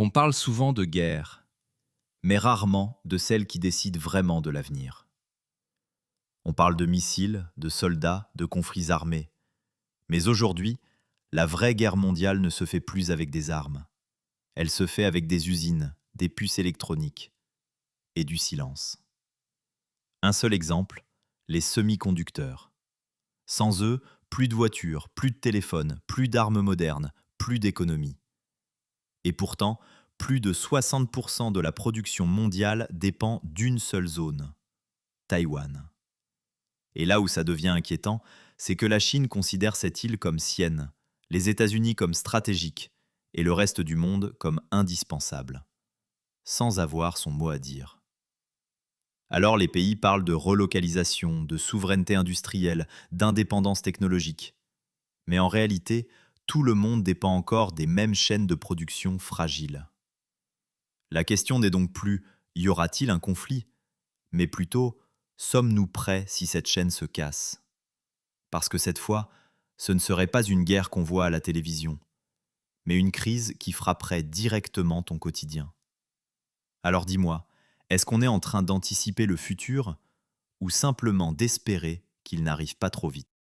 On parle souvent de guerre, mais rarement de celle qui décide vraiment de l'avenir. On parle de missiles, de soldats, de conflits armés. Mais aujourd'hui, la vraie guerre mondiale ne se fait plus avec des armes. Elle se fait avec des usines, des puces électroniques et du silence. Un seul exemple, les semi-conducteurs. Sans eux, plus de voitures, plus de téléphones, plus d'armes modernes, plus d'économie. Et pourtant, plus de 60% de la production mondiale dépend d'une seule zone, Taïwan. Et là où ça devient inquiétant, c'est que la Chine considère cette île comme sienne, les États-Unis comme stratégiques et le reste du monde comme indispensable, sans avoir son mot à dire. Alors les pays parlent de relocalisation, de souveraineté industrielle, d'indépendance technologique. Mais en réalité, tout le monde dépend encore des mêmes chaînes de production fragiles. La question n'est donc plus y aura-t-il un conflit, mais plutôt sommes-nous prêts si cette chaîne se casse? Parce que cette fois, ce ne serait pas une guerre qu'on voit à la télévision, mais une crise qui frapperait directement ton quotidien. Alors dis-moi, est-ce qu'on est en train d'anticiper le futur ou simplement d'espérer qu'il n'arrive pas trop vite?